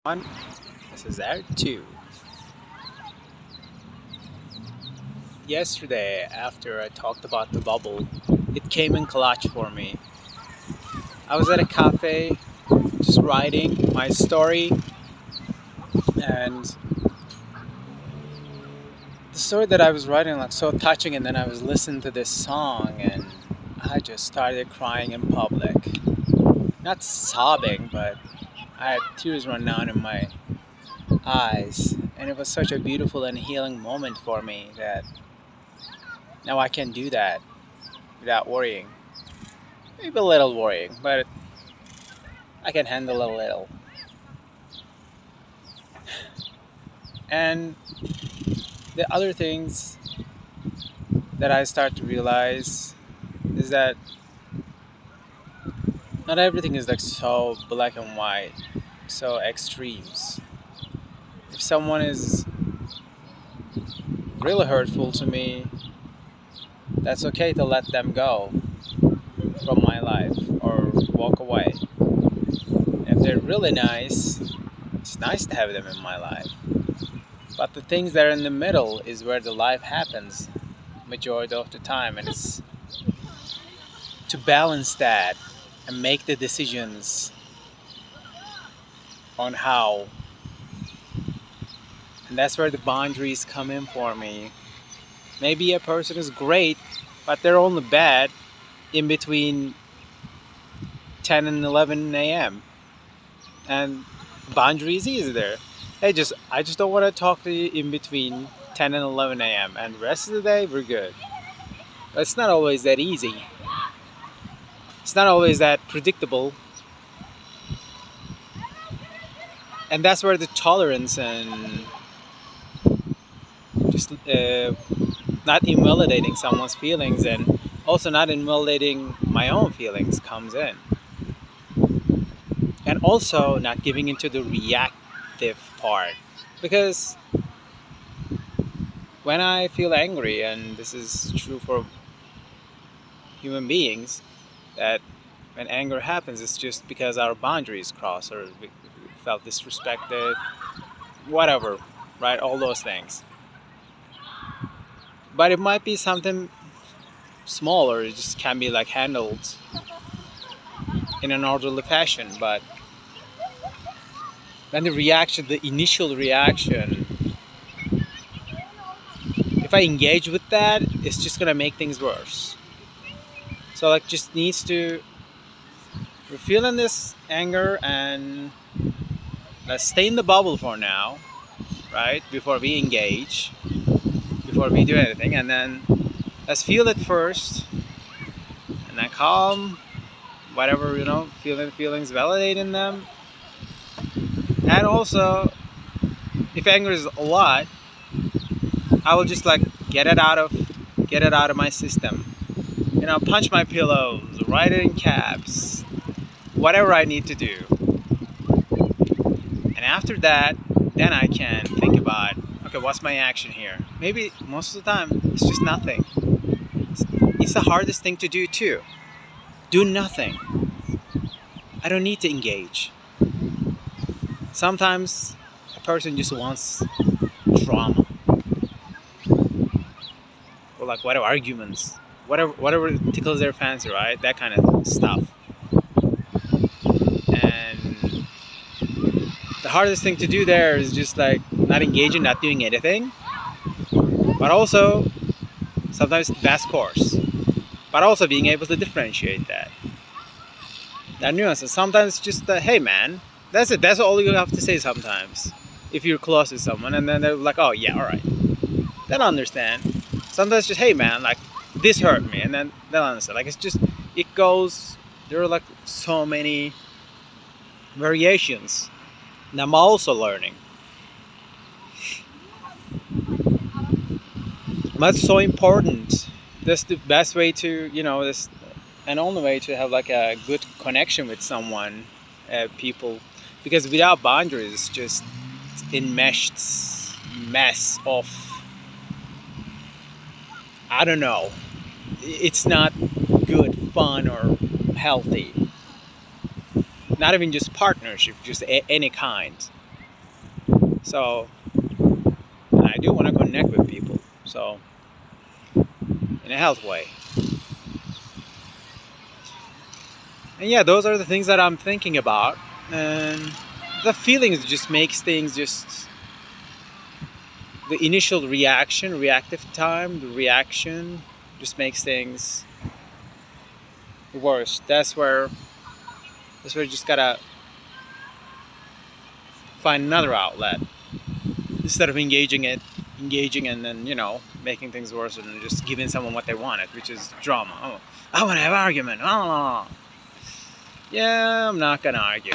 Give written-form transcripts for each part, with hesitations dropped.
One, this is R2. Yesterday, after I talked about the bubble, it came in clutch for me. I was at a cafe, just writing my story, and the story that I was writing like so touching, and then I was listening to this song, and I just started crying in public. Not sobbing, but I had tears run down in my eyes, and it was such a beautiful and healing moment for me that now I can do that without worrying. Maybe a little worrying, but I can handle a little. And the other things that I start to realize is that not everything is like so black and white, so extremes. If someone is really hurtful to me, that's okay to let them go from my life or walk away. If they're really nice, it's nice to have them in my life. But the things that are in the middle is where the life happens majority of the time, and it's to balance that and make the decisions on how. And that's where the boundaries come in for me. Maybe a person is great, but they're only bad in between 10 and 11 a.m. And boundaries is there. I just don't want to talk to you in between 10 and 11 a.m. and the rest of the day we're good. But it's not always that easy. It's not always that predictable. And that's where the tolerance and just not invalidating someone's feelings and also not invalidating my own feelings comes in. And also not giving into the reactive part. Because when I feel angry, and this is true for human beings, that when anger happens, it's just because our boundaries cross or we felt disrespected, whatever, right? All those things. But it might be something smaller, it just can be like handled in an orderly fashion. But when the initial reaction, if I engage with that, it's just gonna make things worse. So like just needs to, we're feeling this anger and let's stay in the bubble for now, right? Before we engage, before we do anything, and then let's feel it first and then calm, whatever, feelings, validating them. And also, if anger is a lot, I will just like get it out of my system. Punch my pillows, write it in caps, whatever I need to do. And after that, then I can think about, okay, what's my action here? Maybe most of the time, it's just nothing. It's the hardest thing to do too. Do nothing. I don't need to engage. Sometimes a person just wants drama. Or like whatever arguments. Whatever tickles their fancy, right? That kind of stuff. And the hardest thing to do there is just like not engaging, not doing anything. But also, sometimes the best course. But also being able to differentiate that. That nuance. Sometimes just hey man, that's it. That's all you have to say sometimes. If you're close to someone and then they're like, oh yeah, alright. They'll understand. Sometimes just hey man, like this hurt me, and then they'll understand. Like it goes, there are like so many variations. And I'm also learning. That's so important. That's the best way to, this and only way to have like a good connection with someone, people. Because without boundaries, it's just enmeshed mess of, I don't know. It's not good, fun, or healthy. Not even just partnership, just any kind. So I do want to connect with people, so in a healthy way. And yeah, those are the things that I'm thinking about. And the feelings just makes things just the initial reaction, reactive time, the reaction just makes things worse. That's where you just gotta find another outlet instead of engaging and then making things worse and just giving someone what they wanted, which is drama. Oh, I want to have an argument. Oh, yeah, I'm not gonna argue.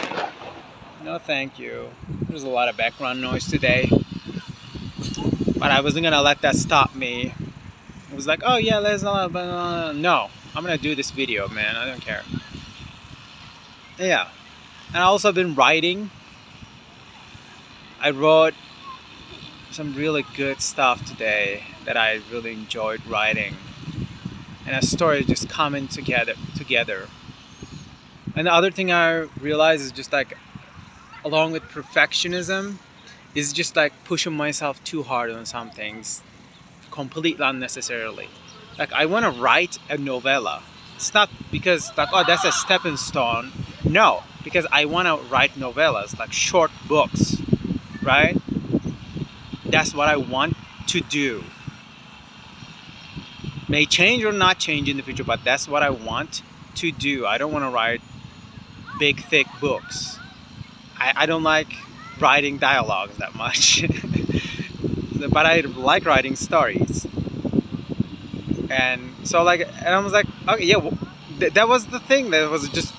No, thank you. There's a lot of background noise today, but I wasn't gonna let that stop me. It was like, oh yeah, let's not. No, I'm gonna do this video, man. I don't care. Yeah, and I also been writing. I wrote some really good stuff today that I really enjoyed writing, and a story just coming together. And the other thing I realized is just like, along with perfectionism, is just like pushing myself too hard on some things, completely unnecessarily. Like, I want to write a novella. It's not because like, oh, that's a stepping stone. No, because I want to write novellas, like short books, right? That's what I want to do. May change or not change in the future, but that's what I want to do. I don't want to write big, thick books. I don't like writing dialogues that much. But I like writing stories. And so and I was like, okay, yeah, well, that was the thing that was just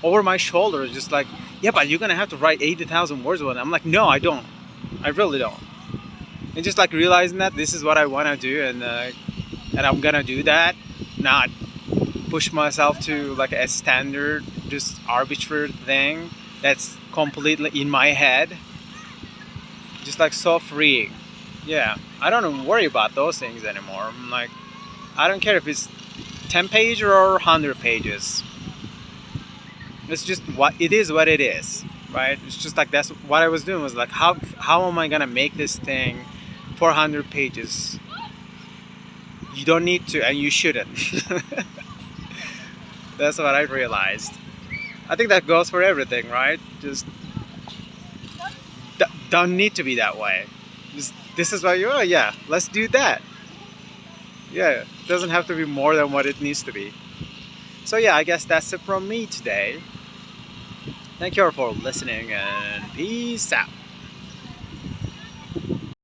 over my shoulder. Just like, yeah, but you're going to have to write 80,000 words with it. I'm like, no, I don't. I really don't. And just like realizing that this is what I want to do, and I'm gonna do that, not push myself to like a standard, just arbitrary thing that's completely in my head. Just like so freeing. Yeah, I don't even worry about those things anymore. I'm like, I don't care if it's 10 pages or 100 pages. It's just what it is, right? It's just like, that's what I was doing, was like, how am I gonna make this thing 400 pages? You don't need to, and you shouldn't. That's what I realized. I think that goes for everything, right? Just don't need to be that way. This is what you are. Yeah, let's do that. Yeah, it doesn't have to be more than what it needs to be. So yeah, I guess that's it from me today. Thank you all for listening, and peace out.